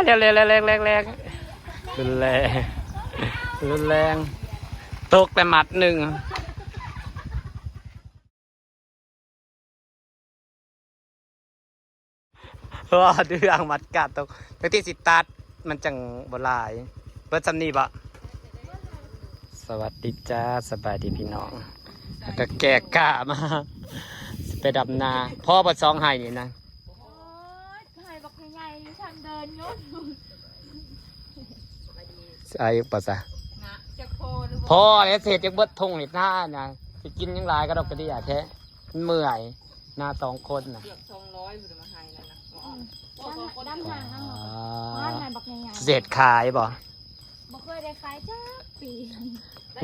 แรงแรงแรงแรงแรงรุนแรงรุนแรงตกแต่หมัดหนึ่งว่าเดืองมัดกัดตกแต่ที่สิตัดมันจังบลายเบิร์ดซัมนี่ปะสวัสดีจ้าสบายดีพี่น้องก็แก่กะมาไปดำนาพ่อประซองไห้นี่นะโอ้ยไห้บักใหญ่ทางเดินยศอายุปัสสะพ่อเนี่ยเศษจากเบิดทงนี่หน้านะจะกินยังไรก็ดอกกระดิ่งแท้เมื่อยหน้า2 คนนะ200อยู่มาให้นั่นนะดำห่างนั่งบ้านไห้บักใหญ่เศษขายบ่บ่เคยได้ขายจ้าปี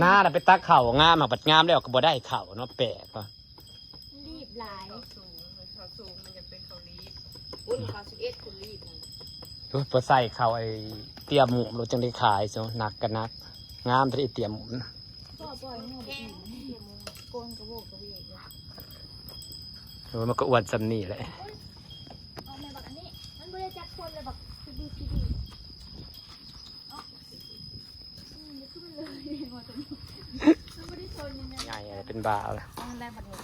หน้าน่ะไปตักเข่างามมาปัดงามแล้วก็บ่ได้เข่าเนาะแปลกป่ะรีบหลายสูงมันจะเป็นเขารีบอุ้นเขา11คนรีบนั่นตัวพอใส่เข่าไอ้เตรียมหมูเราจังได้ขายซะหนักกันนักงามที่เตรียมหมูก็ปล่อยงูกินโกนกระโบกกระเบียดมันก็อ้วนซ้ำนี่แหละเอาแม่บักอันนี้มันบ่ได้จักคนเลยบักซีดีอ๋อนี่ขึ้นเลยว่าตัวนี้มันบ่ได้ชนยังไงใหญ่อะไรเป็นบ้าเลยแรงบัดนี้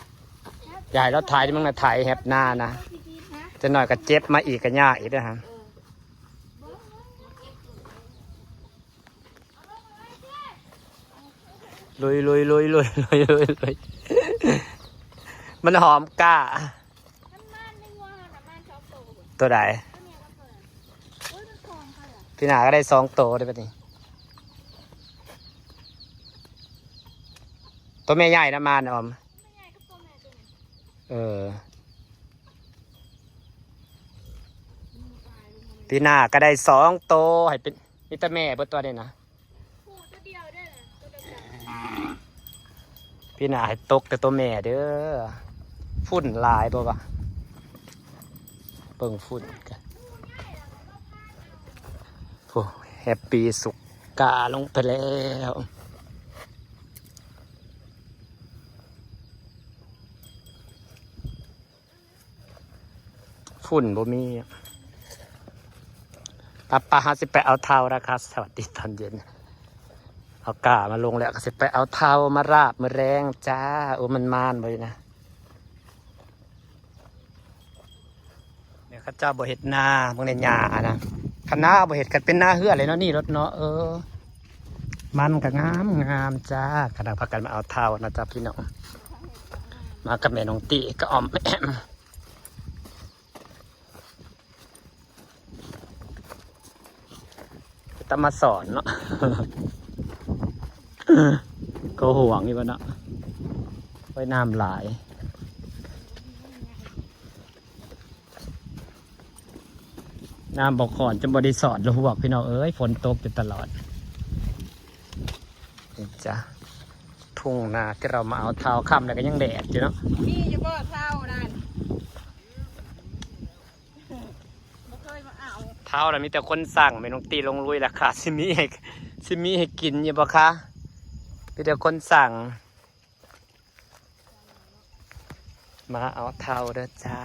ใหญ่แล้วถ่ายมันมาถ่ายแฮปหน้านะจะหน่อยก็เจ็บมาอีกก็ยากอีกนะฮะลุยลุยลุยลุยลุยลุยลุยมันหอมก้าตัวใดพี่หนาก็ได้2 ตัวได้ปะนี่ตัวแม่ใหญ่นะมานอมพี่หนาก็ได้2 ตัวให้เป็นนี่ตัวแม่เบิดตัวเด่นนะพี่หนาให้ตกแต่ตัวแม่เด้อฝุ่นลายบ่ปะเบิ่งฝุ่นกันโอ้แฮปปี้สุกกาลงไปแล้วฝุ่นบ่มีป้าฮะสิไปเอาเท้านะคะสวัสดีตอนเย็นเอากามาลงแล้วก็สิไปเอาเท้ามาราบมาแรงจ้าโอ้มันมานไปนะเนี่ยข้าเจ้าบ่เห็ดนาบางในหญ้านะคณะบ่เห็ดกันเป็นหน้าเหือเลยเนาะนี่รถเนาะมันก็งามงามจ้ากำลังพากันมาเอาเท้านะจ๊ะพี่น้องมากับแม่น้องตีก็ออมแอมต้องมาสอนเนาะ ก็ห่วงอยู่วะเนาะไว้น้ำหลายน้ำบอกขอนจะบริสอดเราห่วงพี่น้องเอ้ยฝนตกอยู่ตลอดนี่จ้ะทุ่งนาที่เรามาเอาเท้าค่ำแล้วก็ยังแดดอยู่เนาะนี่จะบ่เท่านั่นบ่เคยมาเอาเท้าเรามีแต่คนสั่งไม่ต้องตีลงลุยราคาซิมีให้กินอยู่ปะคะมีแต่คนสั่งมาเอาเท้าเด้อจ้า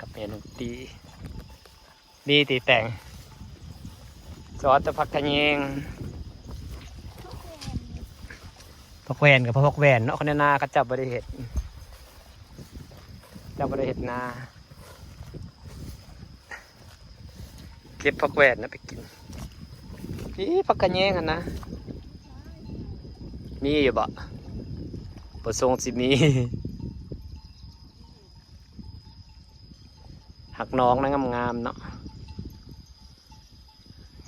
กับแม่น้องตีดีตีแต่งซอสตะพักกระเยงพักแวนกับพักแวนเนาะคนนาก็จับบริเหตุนาเก็บพักแวนนะไปกินพี่พักกระเยงกันนะมีอยู่บ่ประสงค์สิมีหักน้องนะงามๆเนาะ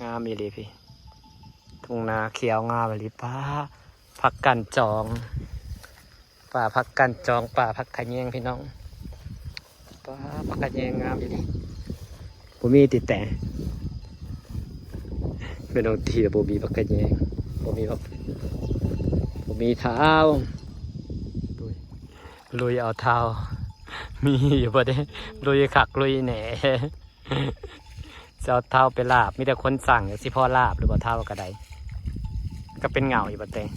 งามอีหลีพี่ทุ่งนาเขียวงามอีหลีป้าผักกันจองป่าผักกันจองป่าผักขะแยงพี่น้องป้าผักขะแยงงามอีหลีบ่มีติดแต่เป็นองทีบ่มีผักขะแยงบ่มีเท้าลุยเอาเท้ามีอยู่บ่ได้ลุยขักลุยแหน่จะเอาเท้าไปลาบมีแต่คนสั่งสิพ่อลาบหรือว่าเท้ากระไดก็เป็นเหงาอยู่บ่เตง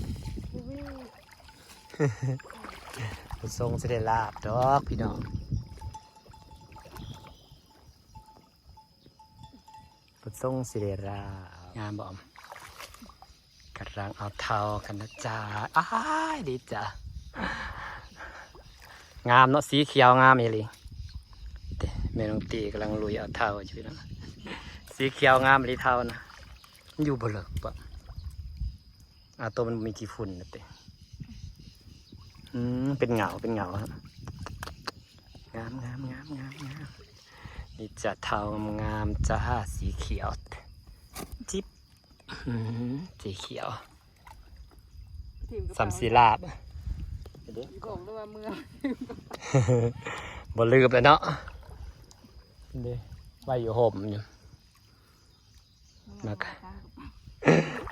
ทรงสิได้ลาบดอกพี่น้อง บุญทรงศิริรางามบ่กำลังเอาเทากันนะจ๊ะอ้ายดีจ้ะงามเนาะสีเขียวงามอีหลีแม่น้องตีกำลังลุยเอาเทาอยู่นะสีเขียวงามอีหลีเทานะมันอยู่บ่เลิกปะตัวมันมีกี่ฝุ่นนะเต้เป็นเงาครับงามนี่จะเทางามจ้าสีเขียวจิ๊บสีเขียวสัมสีลาบบอกเลยว่าเมื่อ บ่ลืมเลยเนาะเด้ไว้อยู่ห่มอยู่นะ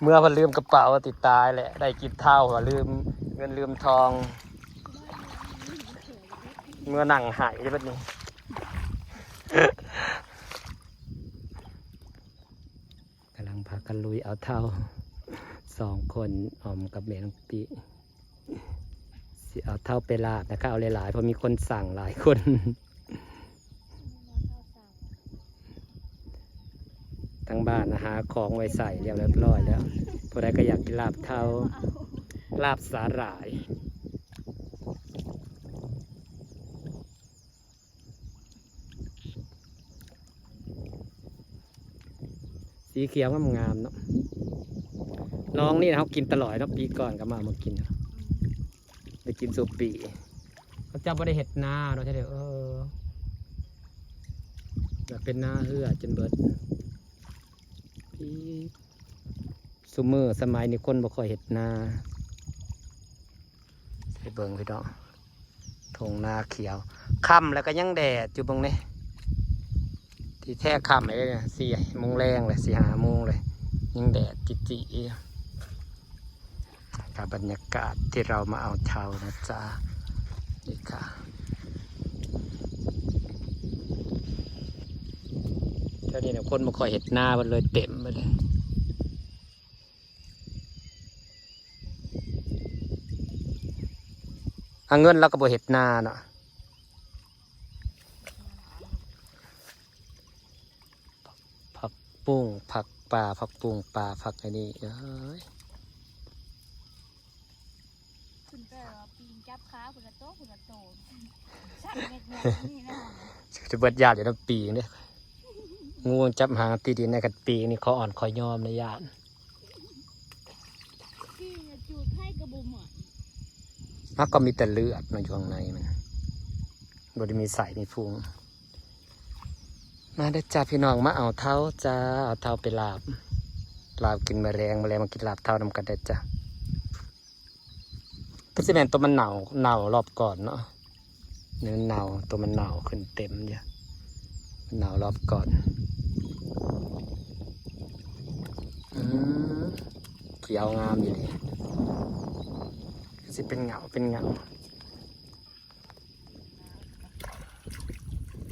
เมื่อพอลืมกระเป๋าติดตายแหละได้กินเท่าลืมเงินลืมทองเมื่อนั่งหายได้แบบนี้กำลังพากันลุยเอาเท่า2 คนออมกับแม่น้องปีสิเอาเท่าไปลาบนะคะเอาหลายๆเพราะมีคนสั่งหลายคนทั้งบ้านหาของไว้ใส่เรียบร้อยแล้วพอได้ก็อยากกินลาบเท่าลาบสาหร่ายสีเขียวมันงามเนาะน้องนี่เขากินตลอดเนาะปีก่อนก็มากินได้กินสุปีเขาจะไม่ได้เห็ดนาเราใช่ไหมแบบเป็นนาเหือจนเบิดพี่ซูเมอร์สมัยนี้คนบ่ค่อยเห็ดนาใส่เบิ่งพี่น้องทงนาเขียวค่ำแล้วก็ยังแดดอยู่ตรงนี้ที่แท้ค่ำเลยเนี่ย4 โมงแรงเลย4-5 โมงเลยยังแดดจิกับบรรยากาศที่เรามาเอาเทานะจ๊ะนี่ค่ะเท่านี้เนี่ยคนมาคอยเห็ดหน้ามันเลยเต็มไปเลยเงินเราก็บ่เห็ดหน้าเนาะผักปุ้งผักป่าผักปุ้งป่าผักไอ้นี่คุณแปลว่าปีนจับขาคุณละโตชักเม็ดนี่นะจะเบิดญาติอยู่ทั้งปีเนี่ยงูจับหางตีดินในกันปีนี่เขาอ่อนคอยยอมในญาติพี่จูดให้กระบุมอ่ะมันก็มีแต่เลือดในช่วงในมันบริมีใส่มีพุงมาได้จ้าพี่น้องมาเอาเท้าจ้าเอาเท้าไปลาบกินแมลงมากินลาบเท้านำกันได้จ้าก็จะเป็นตัวมันเน่ารอบก่อนเนาะเนื้อเน่าตัวมันเน่าขึ้นเต็มเยอะเน่ารอบก่อนเขียวงามอยู่ดิก็จะเป็นเงา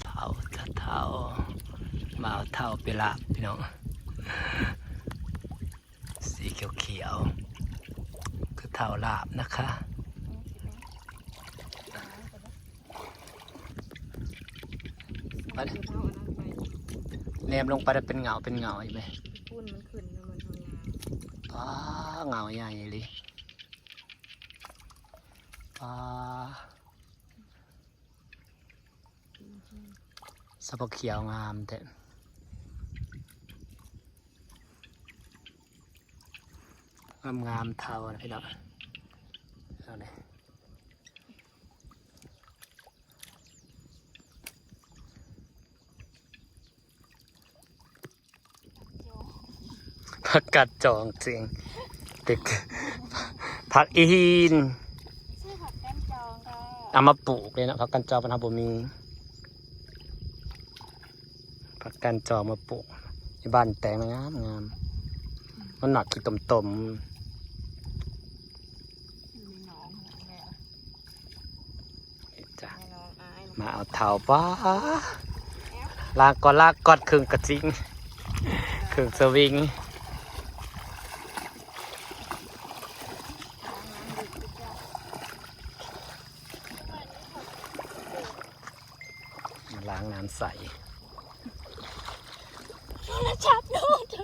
เท้าจะเท้ามาเอาเท้าไปลาบพี่น้องสีเขียวคือเท้าลาบนะคะแนมลงไปจะเป็นเงาอีกไหมปุ้นมันขึ้นแล้วมันทำงานเงาใหญ่เลยสะพกเขียวงามแต่งามเท่านะพี่น้องเอาเลยผักกัดจองจริงตึกผักอีหินชื่อผักแก้มจองค่ะเอามาปลูกเลยนะผักกันจองเป็นฮาบุมีผักกันจองมาปลูกในบ้านแต่งงามมันหนักกี่ต่มจ้ะมาเอาเท้าป้าลากกอดครึ่งกระจิงครึ่งสวิงล้างน้ำใสแล้วจับเล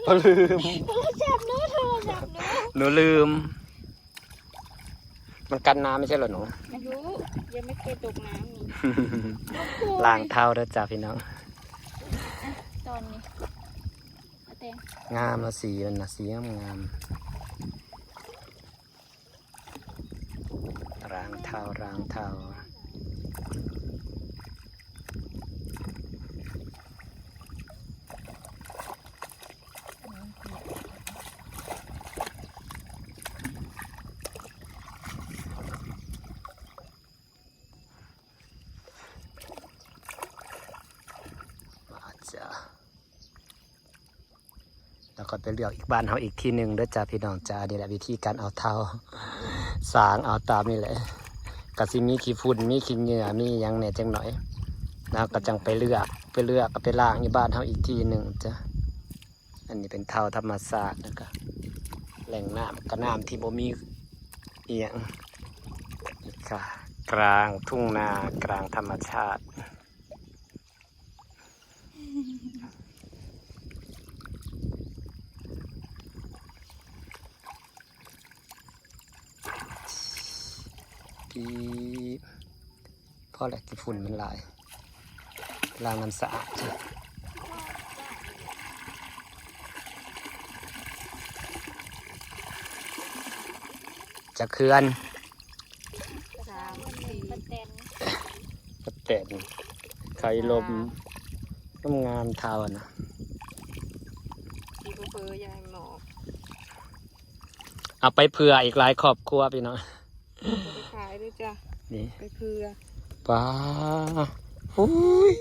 ก็ลืม โทรศัพท์หนูโทรศัพท์หนู หนูลืม มันกันน้ำไม่ใช่เหรอหนู ไม่รู้ยังไม่เคยตกน้ำนี่ ล้างเท้าเด้อจ้าพี่น้อง ตอนนี้เอาแต่ง งามมาสีมันนะสีงามล้างเท้าล้างเท้ามาจ้าแล้วก็ไปเลือกอีกบ้านเขาอีกทีหนึ่งเด้อจ้าพี่น้องจ้านี่แหละวิธีการเอาเท้าสางเอาตามนี่แหละกะสิมีขี้ฝุ่นมีขี้เหงื่อมีหยังเนี่ยจังหน่อยแล้วก็จังไปเลือกก็ไปล้างอยู่บ้านเขาอีกทีหนึ่งจ้ะอันนี้เป็นเท้าธรรมศาสตร์นะครับแหล่งน้ำก็น้ำที่บ่มีเอียงนี่ค่ะกลางทุ่งนากลางธรรมชาติที่พอแหละที่ฝุ่นมันหลายล้างน้ำสะอาดจ้ะจะเคือน 3 4ประเต็น กระเต็นไข่ลมน้ำงามเทานะ ที่เพื่อยายหมอก เอาไปเผื่ออีกหลายครอบครัวพี่น้อง ไปขายด้วยจ้ะ นี่ ไปเพื่อ ป้าอุ้ย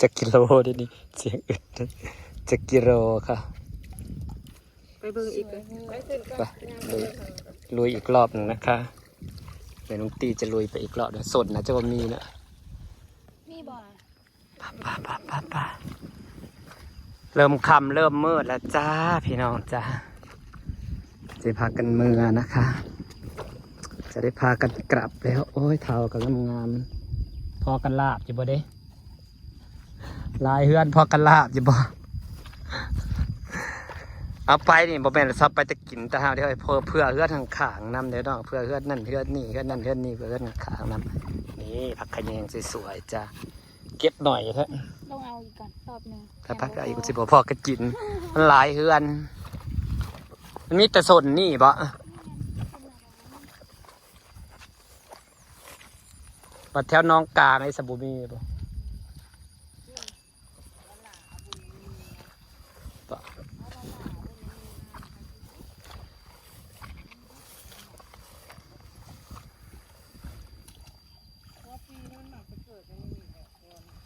จะกิโลดินี่เสียงอึดจะกิโลค่ะ ไปเบิ่งอีกเลยไปขึ้นก็ ไปลุยอีกรอบหนึ่งนะคะเดี๋ยวน้องตีจะลุยไปอีกรอบนะสดนะจะว่ามีนะ มีบ่อ ป้าเริ่มค่ำเริ่มมืดแล้วจ้าพี่น้องจ้าจะพากันเมือนะคะ จะได้พากันกลับแล้วโอ้ยเท่ากันงามๆพอกันลาบอยู่บ่เด้ลายเฮือนพอกันลาบอยู่บ่เอาไปนี่บ่แม่นซับไปจะกินแต่หาเดี๋ยวเพื่อเฮือนทางขางนำเดี๋ยวน้องเพื่อเฮือนนั่นเฮือนนี่เฮือนนั่นเฮือนนี่เพื่อเฮือนทางขางนำนี่ผักขะแยงสวยๆจ้าเก็บหน่อยเถอะ ลองเอาอีกก่อนรอบหนึ่ง ถ้าพักไอ้กูสิบ่พอก็กินมันหลายเฮือนมันมีแต่สนนี่บ่วัดแถวน้องกาในสบูมีบ่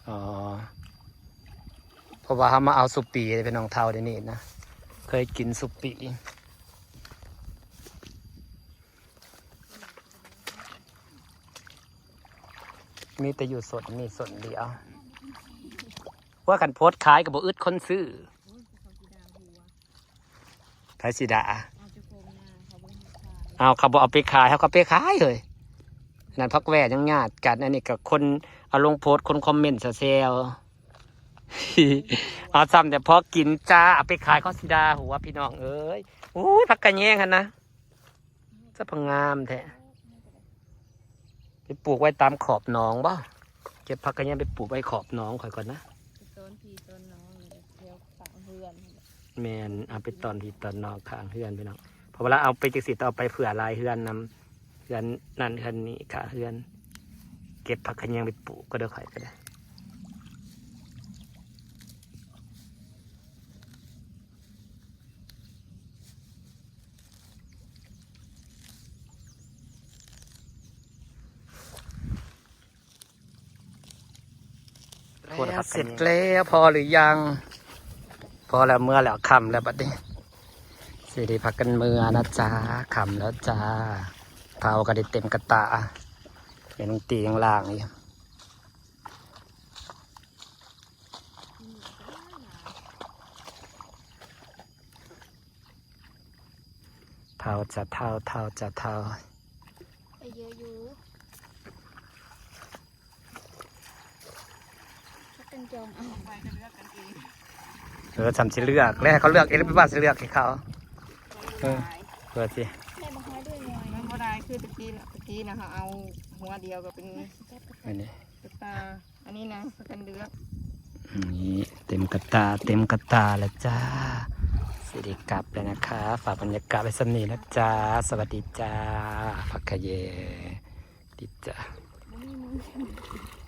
อ๋อเพราะว่าเขามาเอาสุปีเป็นน้องเทาเดี๋ยวนี้นะเคยกินสุปีมีแต่อยู่สดนี่สดเดียวว่ากันโพสต์ขายกับบ่อึดคนซื้อไผสิดาเอาเขาบอกเอาไปขายเขาก็ไปขายเลยนั่นพักแว่ยังญาติกันอันนี้กับคนเอาลงโพสต์คนคอมเมนต์เซล เอาซ้ำแต่พอกินจ้าเอาไปขายเขาสิดาหัวพี่น้องเอ้ยอู้พักกันแย่งกันนะจะพังงามแท้ไปปลูกไว้ตามขอบหนองบ่เก็บพักกันแย่งไปปลูกไว้ขอบหนองข่อยก่อนนะ ต้นพี่ต้นน้องเที่ยวฝังเพื่อน แมนเอาไปตอนที่ตอนนอกข้างเฮือนพี่น้องเพราะเวลาเอาไปจักสิต้องเอาไปเผื่อลายเฮือนนำเฮือนนั่นเฮือนนี้ค่ะเฮือนเก็บผักขะแยงไปปลูกก็ได้ข่อยก็ได้เสร็จแล้วพอหรือยังพอแล้วเมื่อแล้วค่ำแล้วบัดนี้สิได้พักกันเมื่อนะจ๊ะค่ำแล้วจ้าเผาก็ได้เต็มกระตาเห็นตีข้างล่างนี่เผาจะเท่าจะเท่า ไปเยอะอยู่ถ้าเป็นจองเอา ไปกันเลือกกันเอง ฉันสิเลือกแล้วให้เขาเลือกเองหรือว่าสิเลือกให้เขาเออเปิดสิ แม่บอกให้ด้วยหน่อย มันบ่ได้คือตะกี้นะเขาเอาหัวเดียวก็เป็น อันนี้ ตุ๊กตาอันนี้นะประกันเลือก นี่เต็มกระตาแล้วจ้าสิริกลับเลยนะคะฝากบรรยากาศไว้สำนีนะจ้าสวัสดีจ้าพักขะเยดีจ้า บ่มีมือ